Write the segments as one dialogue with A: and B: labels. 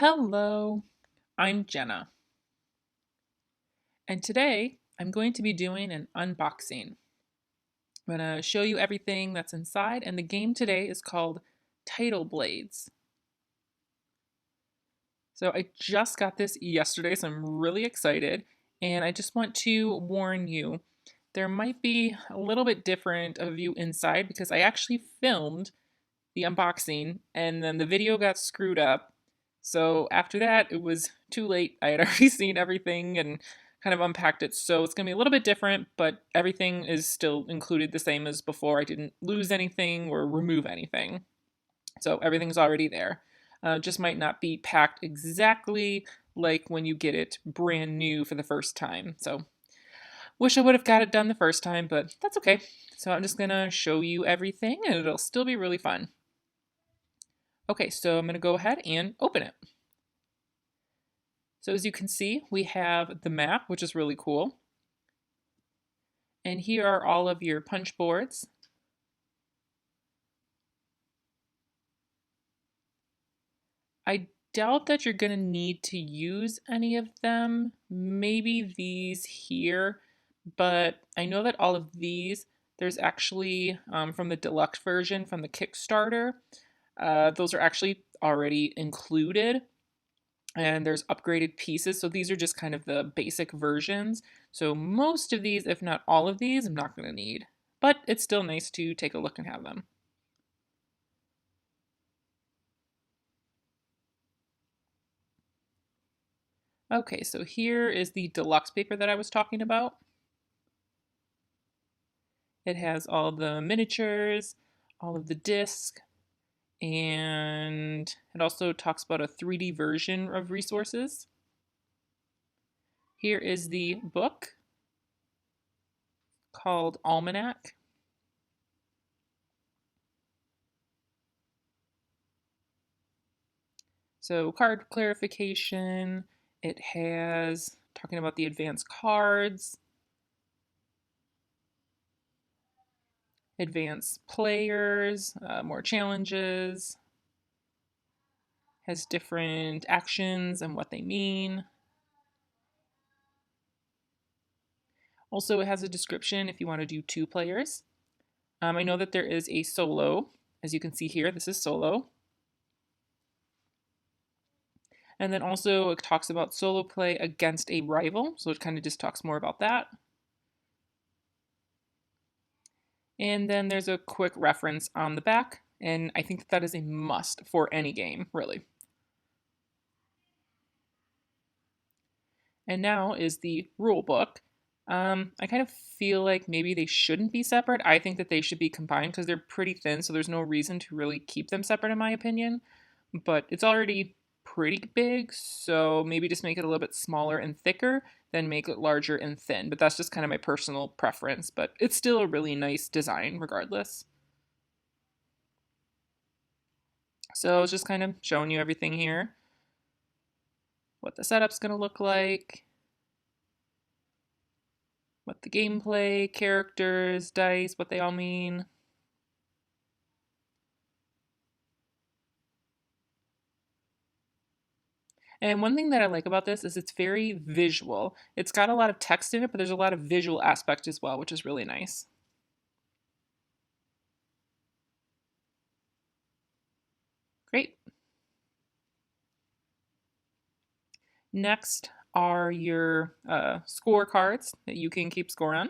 A: Hello, I'm Jenna, and today I'm going to be doing an unboxing. I'm going to show you everything that's inside, and the game today is called Tidal Blades. So I just got this yesterday, so I'm really excited, and I just want to warn you, there might be a little bit different of a view inside because I actually filmed the unboxing and then the video got screwed up. So after that, it was too late. I had already seen everything and kind of unpacked it. So it's going to be a little bit different, but everything is still included the same as before. I didn't lose anything or remove anything. So everything's already there. Just might not be packed exactly like when you get it brand new for the first time. So wish I would have got it done the first time, but that's okay. So I'm just going to show you everything and it'll still be really fun. Okay, so I'm going to go ahead and open it. So as you can see, we have the map, which is really cool. And here are all of your punch boards. I doubt that you're going to need to use any of them. Maybe these here, but I know that all of these, there's actually from the deluxe version from the Kickstarter, those are actually already included. And there's upgraded pieces. So these are just kind of the basic versions. So most of these, if not all of these, I'm not going to need. But it's still nice to take a look and have them. Okay, so here is the deluxe paper that I was talking about. It has all the miniatures, all of the discs, and it also talks about a 3D version of resources. Here is the book called Almanac. So card clarification, it has talking about the advanced cards, advanced players, more challenges, has different actions and what they mean. Also, it has a description if you want to do 2 players. I know that there is a solo. As you can see here, this is solo. And then also it talks about solo play against a rival. So it kind of just talks more about that. And then there's a quick reference on the back. And I think that is a must for any game, really. And now is the rule book. I kind of feel like maybe they shouldn't be separate. I think that they should be combined because they're pretty thin, so there's no reason to really keep them separate in my opinion. But it's already pretty big, so maybe just make it a little bit smaller and thicker, then make it larger and thin. But that's just kind of my personal preference, but it's still a really nice design regardless. So it's just kind of showing you everything here. What the setup's going to look like. What the gameplay, characters, dice, what they all mean. And one thing that I like about this is it's very visual. It's got a lot of text in it, but there's a lot of visual aspect as well, which is really nice. Great. Next are your score cards that you can keep score on.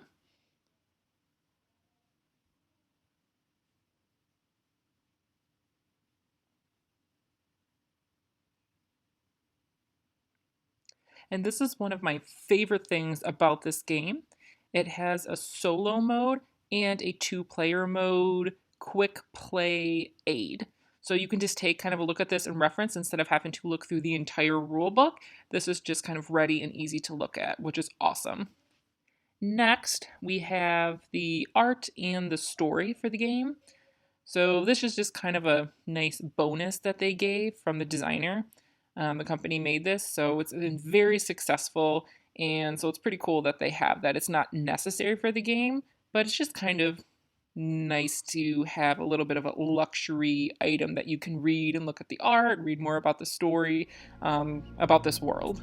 A: And this is one of my favorite things about this game. It has a solo mode and a 2-player mode quick play aid. So you can just take kind of a look at this and reference instead of having to look through the entire rule book. This is just kind of ready and easy to look at, which is awesome. Next, we have the art and the story for the game. So this is just kind of a nice bonus that they gave from the designer. The company made this, so it's been very successful, and so it's pretty cool that they have that. It's not necessary for the game, but it's just kind of nice to have a little bit of a luxury item that you can read and look at the art, read more about the story, about this world.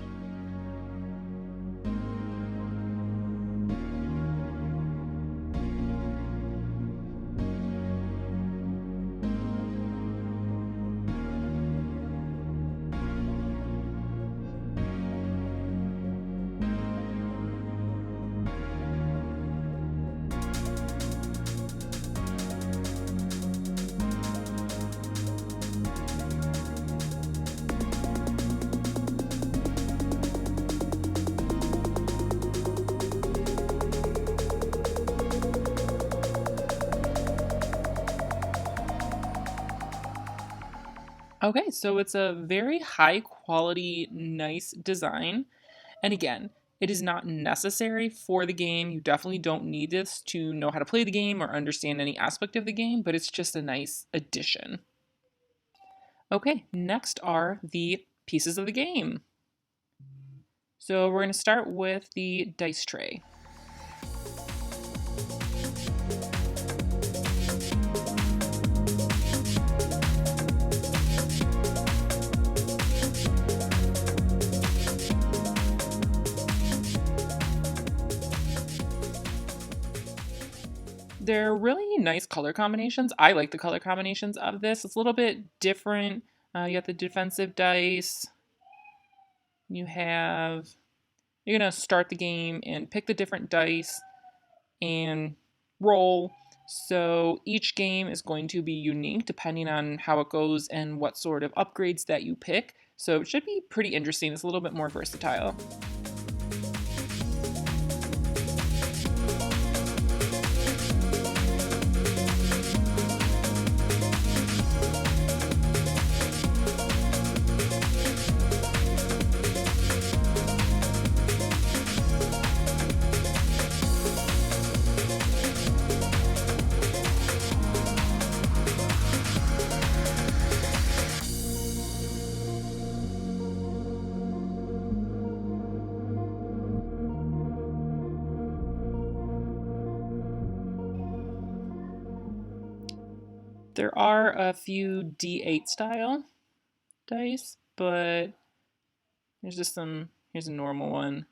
A: Okay, so it's a very high quality, nice design. And again, it is not necessary for the game. You definitely don't need this to know how to play the game or understand any aspect of the game, but it's just a nice addition. Okay, next are the pieces of the game. So we're going to start with the dice tray. They're really nice color combinations. I like the color combinations of this. It's a little bit different. You have the defensive dice. You have, you're going to start the game and pick the different dice and roll. So each game is going to be unique depending on how it goes and what sort of upgrades that you pick. So it should be pretty interesting. It's a little bit more versatile. There are a few D8 style dice, but there's just some, here's a normal one.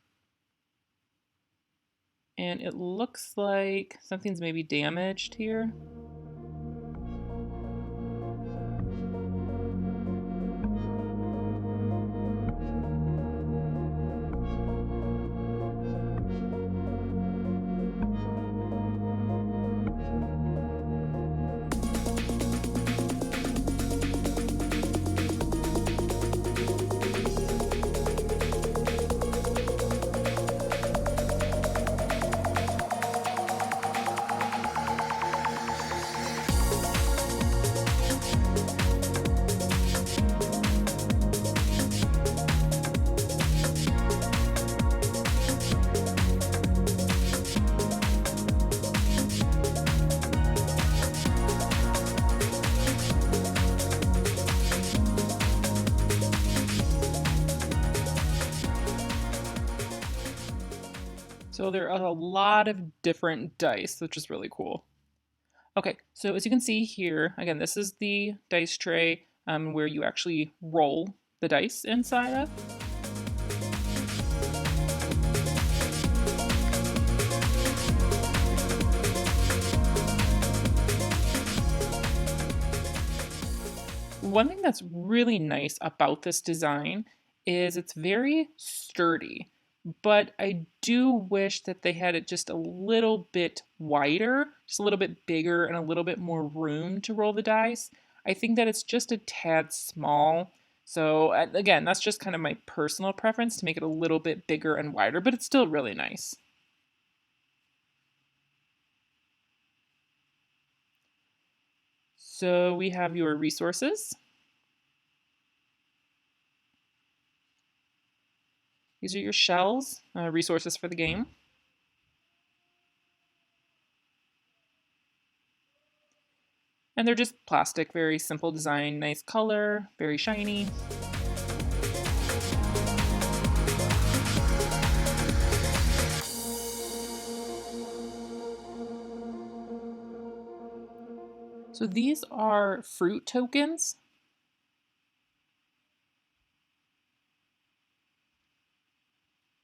A: And it looks like something's maybe damaged here. So there are a lot of different dice, which is really cool. Okay, so as you can see here, again, this is the dice tray where you actually roll the dice inside of. One thing that's really nice about this design is it's very sturdy, but I do wish that they had it just a little bit wider, just a little bit bigger and a little bit more room to roll the dice. I think that it's just a tad small. So again, that's just kind of my personal preference to make it a little bit bigger and wider, but it's still really nice. So we have your resources. These are your shells, resources for the game. And they're just plastic, very simple design, nice color, very shiny. So these are fruit tokens.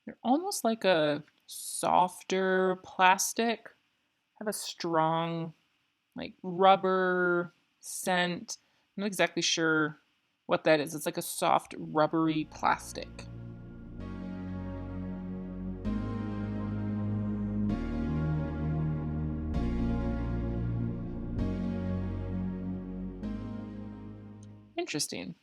A: They're almost like a softer plastic, have a strong like rubber scent. I'm not exactly sure what that is. It's like a soft rubbery plastic. Interesting.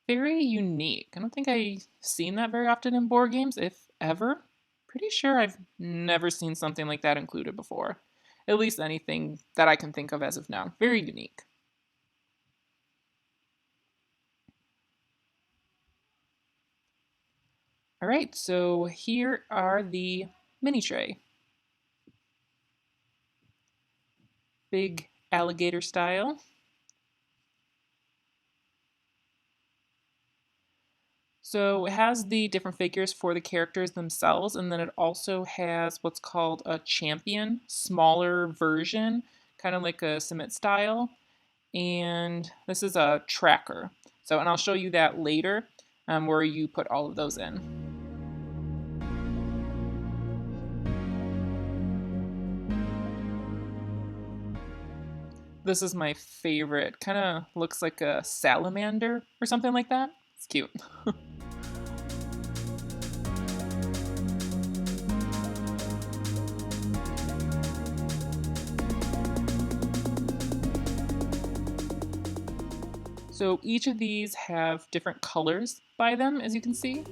A: Very unique. I don't think I've seen that very often in board games, if ever. Pretty sure I've never seen something like that included before. At least anything that I can think of as of now. Very unique. All right, so here are the mini tray. Big alligator style. So it has the different figures for the characters themselves, and then it also has what's called a champion, smaller version, kind of like a submit style. And this is a tracker. So, and I'll show you that later where you put all of those in. This is my favorite. Kind of looks like a salamander or something like that. It's cute. So each of these have different colors by them, as you can see.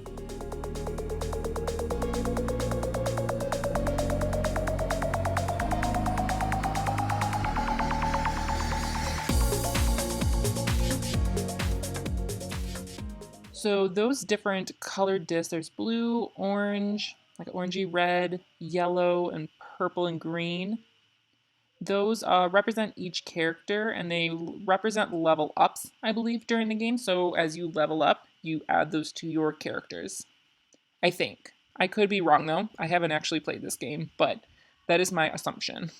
A: So those different colored discs, there's blue, orange, like orangey red, yellow, and purple and green. Those represent each character, and they represent level ups, I believe, during the game. So as you level up, you add those to your characters. I think. I could be wrong, though. I haven't actually played this game, but that is my assumption.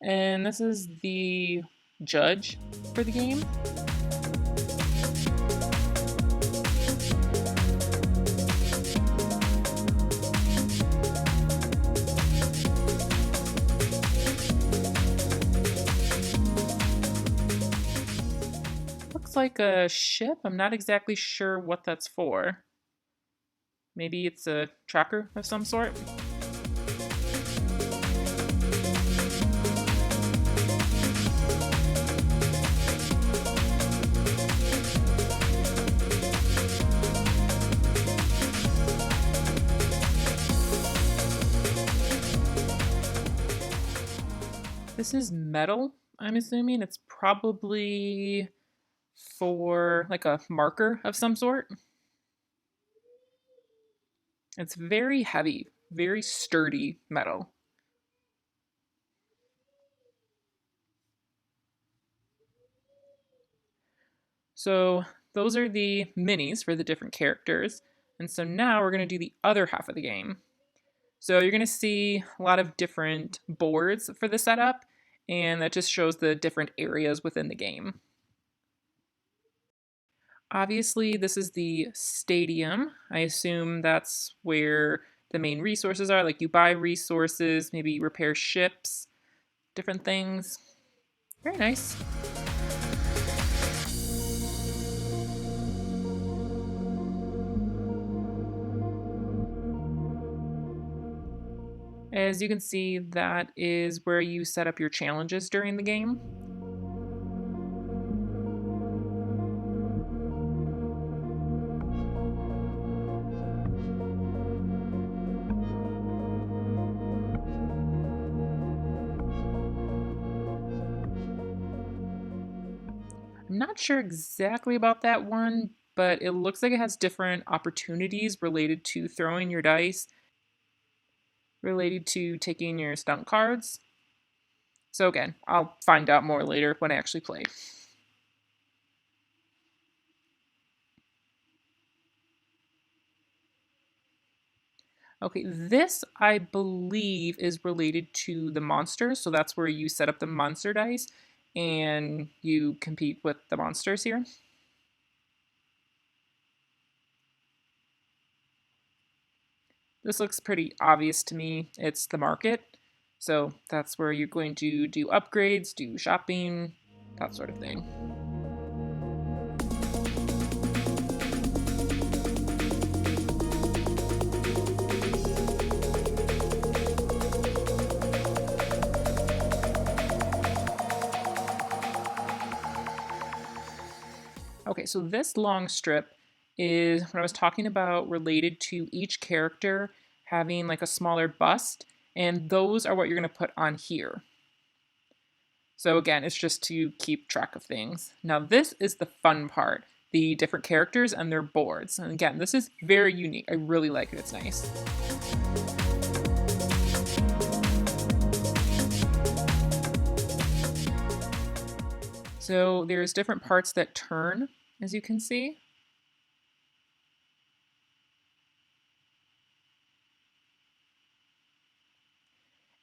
A: And this is the judge for the game. Looks like a ship. I'm not exactly sure what that's for. Maybe it's a tracker of some sort. This is metal, I'm assuming. It's probably for like a marker of some sort. It's very heavy, very sturdy metal. So those are the minis for the different characters. And so now we're going to do the other half of the game. So you're going to see a lot of different boards for the setup, and that just shows the different areas within the game. Obviously, this is the stadium. I assume that's where the main resources are. Like you buy resources, maybe repair ships, different things. Very nice. As you can see, that is where you set up your challenges during the game. I'm not sure exactly about that one, but it looks like it has different opportunities related to throwing your dice, related to taking your stunt cards. So again, I'll find out more later when I actually play. Okay, this I believe is related to the monsters, so that's where you set up the monster dice and you compete with the monsters here. This looks pretty obvious to me. It's the market, so that's where you're going to do upgrades, do shopping, that sort of thing. Okay, so this long strip is what I was talking about related to each character having like a smaller bust, and those are what you're going to put on here. So again, it's just to keep track of things. Now this is the fun part, the different characters and their boards. And again, this is very unique. I really like it. It's nice. So there's different parts that turn, as you can see.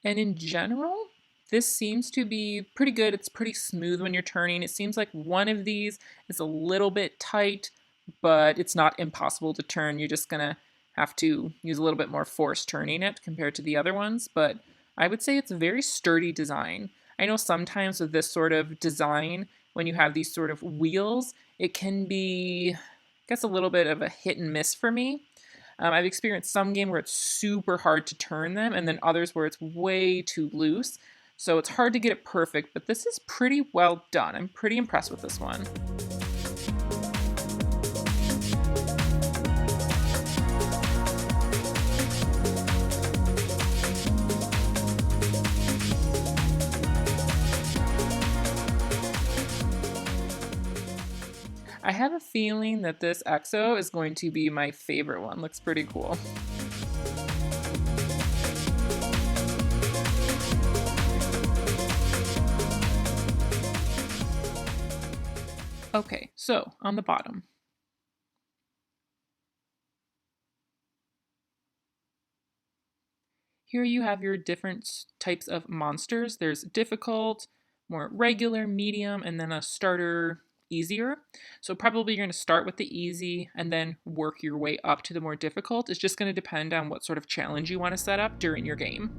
A: And in general, this seems to be pretty good. It's pretty smooth when you're turning. It seems like one of these is a little bit tight, but it's not impossible to turn. You're just gonna have to use a little bit more force turning it compared to the other ones, but I would say it's a very sturdy design. I know sometimes with this sort of design, when you have these sort of wheels, it can be, I guess, a little bit of a hit and miss for me. I've experienced some game where it's super hard to turn them, and then others where it's way too loose. So it's hard to get it perfect, but this is pretty well done. I'm pretty impressed with this one. I have a feeling that this EXO is going to be my favorite one. Looks pretty cool. Okay, so on the bottom. Here you have your different types of monsters. There's difficult, more regular, medium, and then a starter, easier. So probably you're going to start with the easy and then work your way up to the more difficult. It's just going to depend on what sort of challenge you want to set up during your game.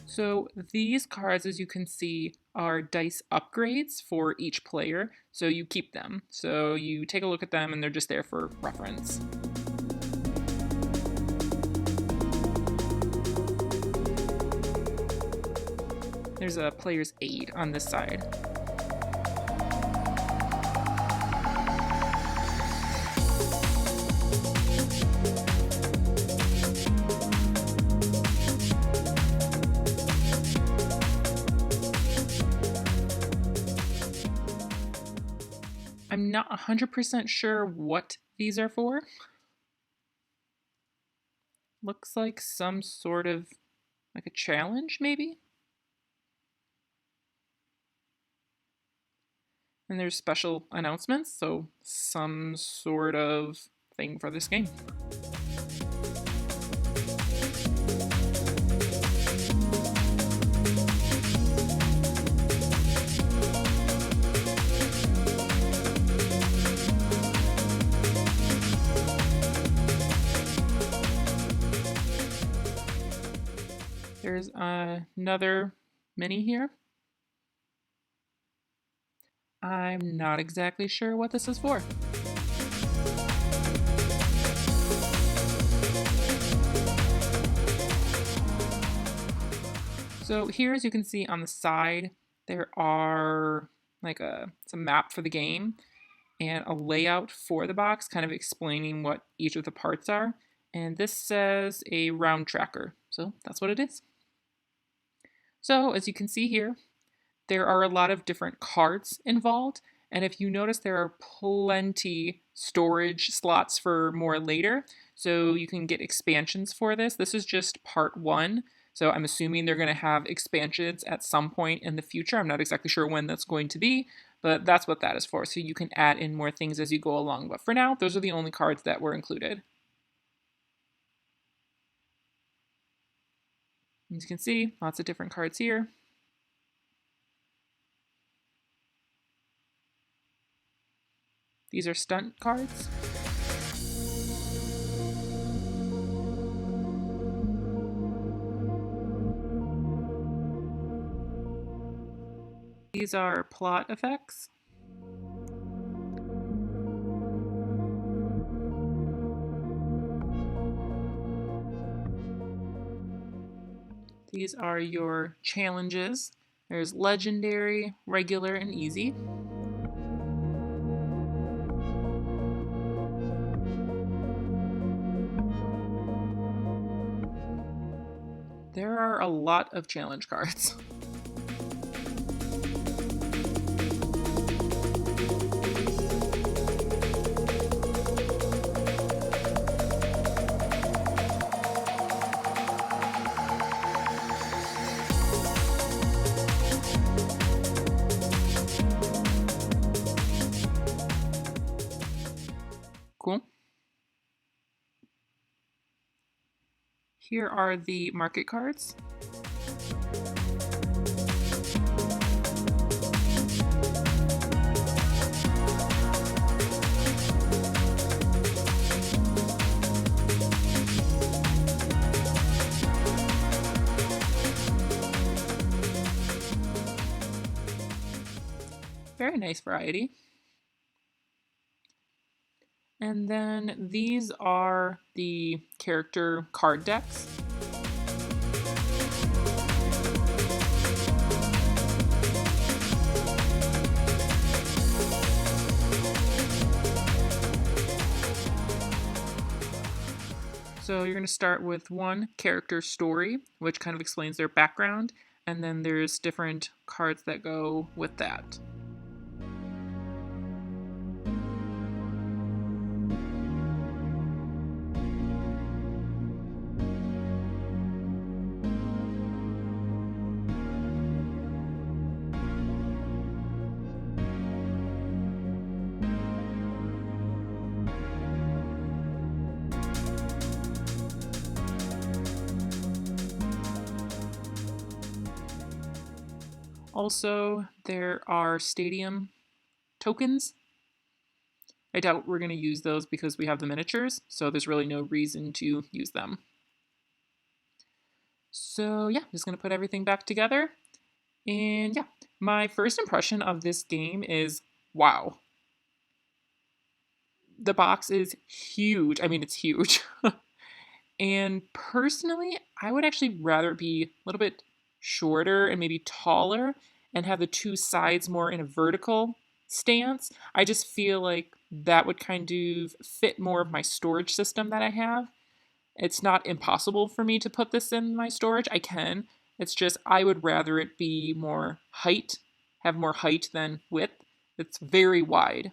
A: So these cards, as you can see, are dice upgrades for each player. So you keep them. So you take a look at them and they're just there for reference. There's a player's aid on this side. I'm not 100% sure what these are for. Looks like some sort of, like a challenge, maybe? And there's special announcements, so some sort of thing for this game. There's another mini here. I'm not exactly sure what this is for. So here, as you can see on the side, there are it's a map for the game and a layout for the box, kind of explaining what each of the parts are. And this says a round tracker, so that's what it is. So as you can see here, there are a lot of different cards involved. And if you notice, there are plenty storage slots for more later. So you can get expansions for this. This is just part one. So I'm assuming they're going to have expansions at some point in the future. I'm not exactly sure when that's going to be, but that's what that is for. So you can add in more things as you go along. But for now, those are the only cards that were included. As you can see, lots of different cards here. These are stunt cards. These are plot effects. These are your challenges. There's legendary, regular, and easy. There are a lot of challenge cards. Cool. Here are the market cards. Very nice variety. And then these are the character card decks. So you're going to start with one character story, which kind of explains their background, and then there's different cards that go with that. Also, there are stadium tokens. I doubt we're going to use those because we have the miniatures, so there's really no reason to use them. So yeah, just going to put everything back together. And yeah, my first impression of this game is, wow. The box is huge. I mean, it's huge. And personally, I would actually rather be a little bit shorter and maybe taller and have the two sides more in a vertical stance. I just feel like that would kind of fit more of my storage system that I have. It's not impossible for me to put this in my storage. I can. It's just I would rather it be more height, have more height than width. It's very wide.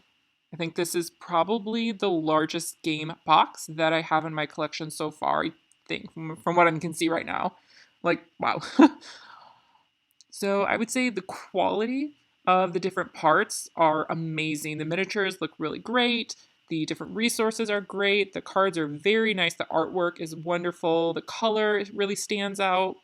A: I think this is probably the largest game box that I have in my collection so far, I think, from what I can see right now. Like, wow. So I would say the quality of the different parts are amazing. The miniatures look really great. The different resources are great. The cards are very nice. The artwork is wonderful. The color really stands out.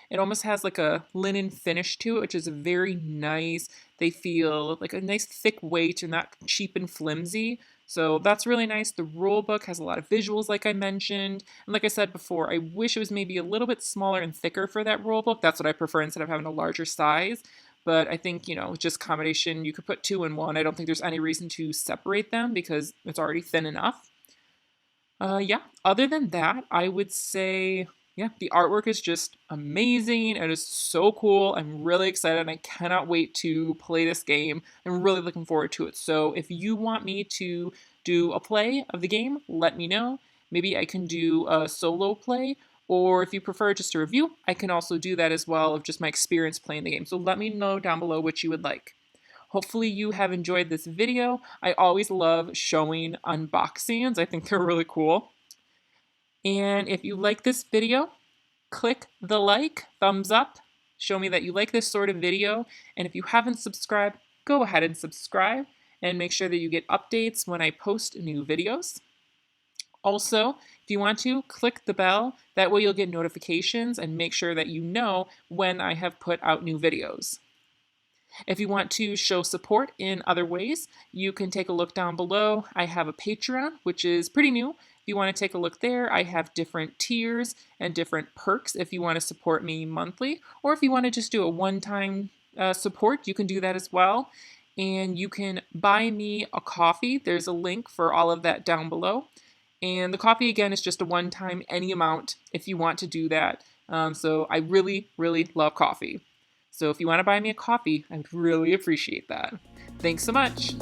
A: It almost has like a linen finish to it, which is very nice. They feel like a nice thick weight and not cheap and flimsy. So that's really nice. The rule book has a lot of visuals, like I mentioned. And like I said before, I wish it was maybe a little bit smaller and thicker for that rule book. That's what I prefer instead of having a larger size. But I think, just combination, you could put two in one. I don't think there's any reason to separate them because it's already thin enough. Yeah, other than that, I would say, yeah, the artwork is just amazing. It is so cool. I'm really excited and I cannot wait to play this game. I'm really looking forward to it. So if you want me to do a play of the game, let me know. Maybe I can do a solo play, Or if you prefer just a review, I can also do that as well of just my experience playing the game. So let me know down below what you would like. Hopefully you have enjoyed this video. I always love showing unboxings. I think they're really cool. And if you like this video, click the like, thumbs up, show me that you like this sort of video. And if you haven't subscribed, go ahead and subscribe and make sure that you get updates when I post new videos. Also, if you want to, click the bell. That way you'll get notifications and make sure that you know when I have put out new videos. If you want to show support in other ways, you can take a look down below. I have a Patreon, which is pretty new. If you want to take a look there, I have different tiers and different perks if you want to support me monthly, or if you want to just do a one-time support, you can do that as well. And you can buy me a coffee. There's a link for all of that down below. And the coffee, again, is just a one-time, any amount if you want to do that. So I really, really love coffee. So if you want to buy me a coffee, I'd really appreciate that. Thanks so much.